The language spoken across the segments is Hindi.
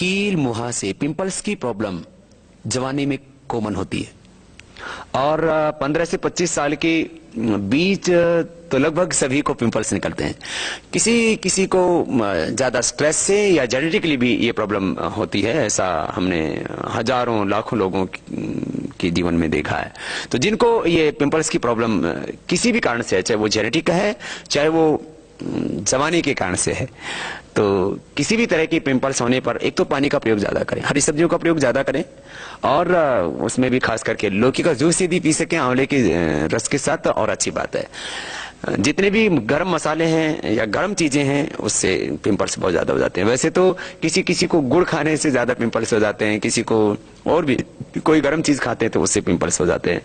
कील मुहासे पिंपल्स की प्रॉब्लम जवानी में कॉमन होती है और 15 से 25 साल के बीच तो लगभग सभी को पिंपल्स निकलते हैं। किसी किसी को ज्यादा स्ट्रेस से या जेनेटिकली भी ये प्रॉब्लम होती है, ऐसा हमने हजारों लाखों लोगों के जीवन में देखा है। तो जिनको ये पिंपल्स की प्रॉब्लम किसी भी कारण से है, चाहे वो जेनेटिक का है चाहे वो जवानी के कारण से है, तो किसी भी तरह की पिंपल्स होने पर एक तो पानी का प्रयोग ज्यादा करें, हरी सब्जियों का प्रयोग ज्यादा करें और उसमें भी खास करके लौकी का जूस यदि पी सकें आंवले के रस के साथ और अच्छी बात है। जितने भी गरम मसाले हैं या गरम चीजें हैं उससे पिंपल्स बहुत ज्यादा हो जाते हैं। वैसे तो किसी किसी को गुड़ खाने से ज्यादा पिंपल्स हो जाते हैं, किसी को और भी कोई गर्म चीज खाते हैं तो उससे पिंपल्स हो जाते हैं।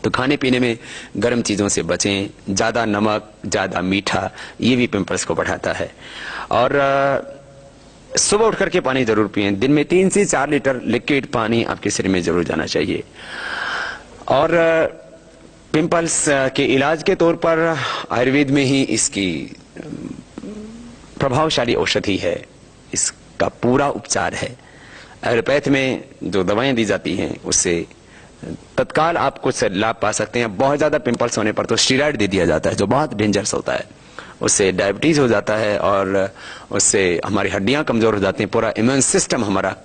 तो खाने पीने में गर्म चीजों से बचें, ज्यादा नमक ज्यादा मीठा ये भी पिंपल्स को बढ़ाता है। और सुबह उठ करके पानी जरूर पिएं, दिन में 3 से 4 लीटर लिक्विड पानी आपके शरीर में जरूर जाना चाहिए। और पिंपल्स के इलाज के तौर पर आयुर्वेद में ही इसकी प्रभावशाली औषधि है, इसका पूरा उपचार है। एलोपैथ में जो दवाएं दी जाती हैं उससे तत्काल आप कुछ लाभ पा सकते हैं। बहुत ज्यादा पिंपल्स होने पर तो स्टीरॉयड दे दिया जाता है जो बहुत डेंजरस होता है, उससे डायबिटीज हो जाता है और उससे हमारी हड्डियां कमजोर हो जाती हैं, पूरा इम्यून सिस्टम हमारा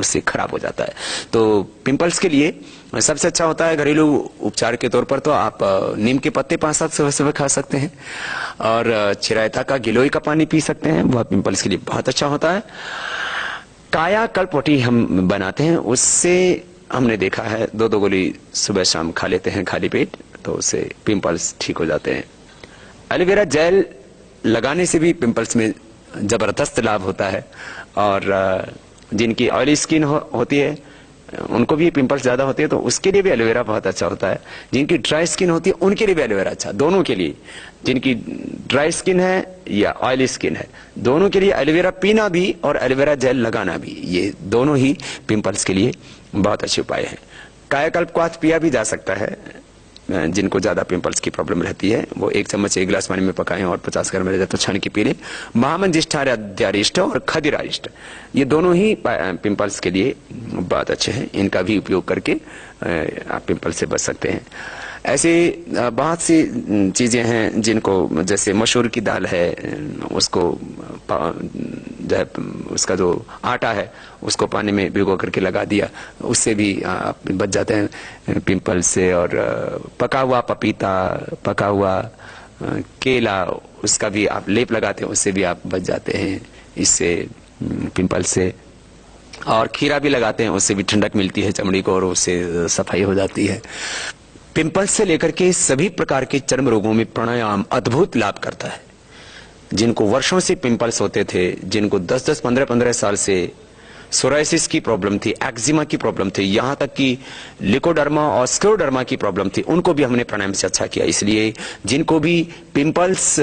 उससे खराब हो जाता है। तो पिंपल्स के लिए सबसे अच्छा होता है घरेलू उपचार के तौर पर तो आप नीम के पत्ते 5-7 सुबह सुबह खा सकते हैं और चिरायता का गिलोय का पानी पी सकते हैं, वह पिंपल्स के लिए बहुत अच्छा होता है। काया कल्पवटी हम बनाते हैं, उससे हमने देखा है 2-2 गोली सुबह शाम खा लेते हैं खाली पेट, तो उससे पिंपल्स ठीक हो जाते हैं। एलोवेरा जेल लगाने से भी पिंपल्स में जबरदस्त लाभ होता है और जिनकी ऑयली स्किन होती है उनको भी पिंपल्स ज्यादा होते हैं तो उसके लिए भी एलोवेरा बहुत अच्छा होता है। जिनकी ड्राई स्किन होती है उनके लिए भी एलोवेरा अच्छा, दोनों के लिए, जिनकी ड्राई स्किन है या ऑयली स्किन है दोनों के लिए एलोवेरा पीना भी और एलोवेरा जेल लगाना भी, ये दोनों ही पिंपल्स के लिए बहुत अच्छे उपाय हैं। कायाकल्प को आज पिया भी जा सकता है, जिनको ज्यादा पिंपल्स की प्रॉब्लम रहती है वो 1 चम्मच 1 गिलास पानी में पकाएं और 50 ग्राम रह जाए तो छान के पी लें। महामंजिष्ठारिष्ट और खदिरारिष्ट ये दोनों ही पिंपल्स के लिए बहुत अच्छे हैं, इनका भी उपयोग करके आप पिंपल से बच सकते हैं। ऐसे बहुत सी चीजें हैं जिनको, जैसे मसूर की दाल है उसको जो है उसका जो आटा है उसको पानी में भिगो करके लगा दिया, उससे भी आप बच जाते हैं पिंपल से। और पका हुआ पपीता, पका हुआ केला, उसका भी आप लेप लगाते हैं, उससे भी आप बच जाते हैं इससे पिंपल से। और खीरा भी लगाते हैं, उससे भी ठंडक मिलती है चमड़ी को और उससे सफाई हो जाती है। पिंपल्स से लेकर के सभी प्रकार के चर्म रोगों में प्राणायाम अद्भुत लाभ करता है। जिनको वर्षों से पिंपल्स होते थे, जिनको 10-10, 15-15 साल से सोराइसिस की प्रॉब्लम थी, एक्जिमा की प्रॉब्लम थी, यहाँ तक कि लिकोडर्मा और स्क्लेरोडर्मा की प्रॉब्लम थी, उनको भी हमने प्राणायाम से अच्छा किया। इसलिए जिनको भी पिंपल्स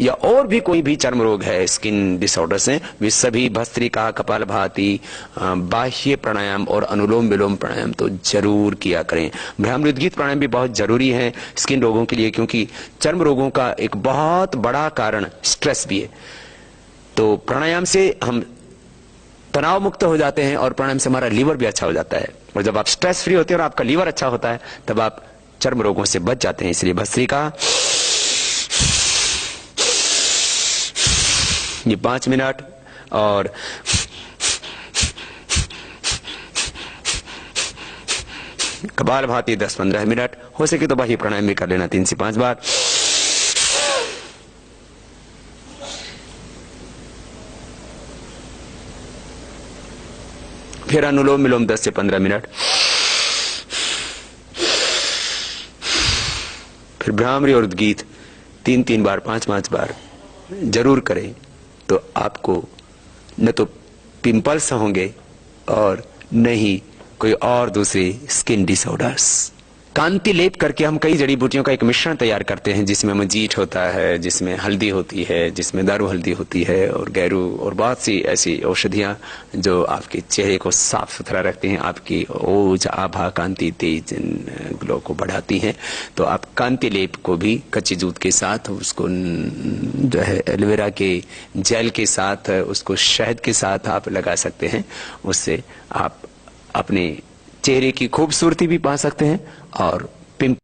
या और भी कोई भी चर्म रोग है, स्किन डिसऑर्डर्स हैं, वे सभी भस्त्रिका, कपालभाति, बाह्य प्राणायाम और अनुलोम विलोम प्राणायाम तो जरूर किया करें। भ्रामरुद्गीत प्राणायाम भी बहुत जरूरी है स्किन रोगों के लिए, क्योंकि चर्म रोगों का एक बहुत बड़ा कारण स्ट्रेस भी है। तो प्राणायाम से हम तनाव मुक्त हो जाते हैं और प्राणायाम से हमारा लीवर भी अच्छा हो जाता है, और जब आप स्ट्रेस फ्री होते हैं और आपका लीवर अच्छा होता है तब आप चर्म रोगों से बच जाते हैं। इसलिए भस्त्रिका ये 5 मिनट और कपालभाति 10-15 मिनट, हो सके तो बाह्य प्राणायाम भी कर लेना 3 से 5 बार। फिर अनुलोम विलोम 10 से 15 मिनट, फिर भ्रामरी और उद्गीत 3-3 बार 5-5 बार जरूर करें, तो आपको न तो पिंपल्स होंगे और न ही कोई और दूसरी स्किन डिसऑर्डर्स। कांति लेप करके हम कई जड़ी बूटियों का एक मिश्रण तैयार करते हैं, जिसमें मजीठ होता है, जिसमें हल्दी होती है, जिसमें दारू हल्दी होती है, और गैरू और बहुत सी ऐसी औषधियां जो आपके चेहरे को साफ सुथरा रखती हैं, आपकी ओज, आभा, कांति, तेज, ग्लो को बढ़ाती हैं। तो आप कांति लेप को भी कच्ची दूध के साथ, उसको जो है एलोवेरा के जेल के साथ, उसको शहद के साथ आप लगा सकते हैं। उससे आप अपने चेहरे की खूबसूरती भी पा सकते हैं और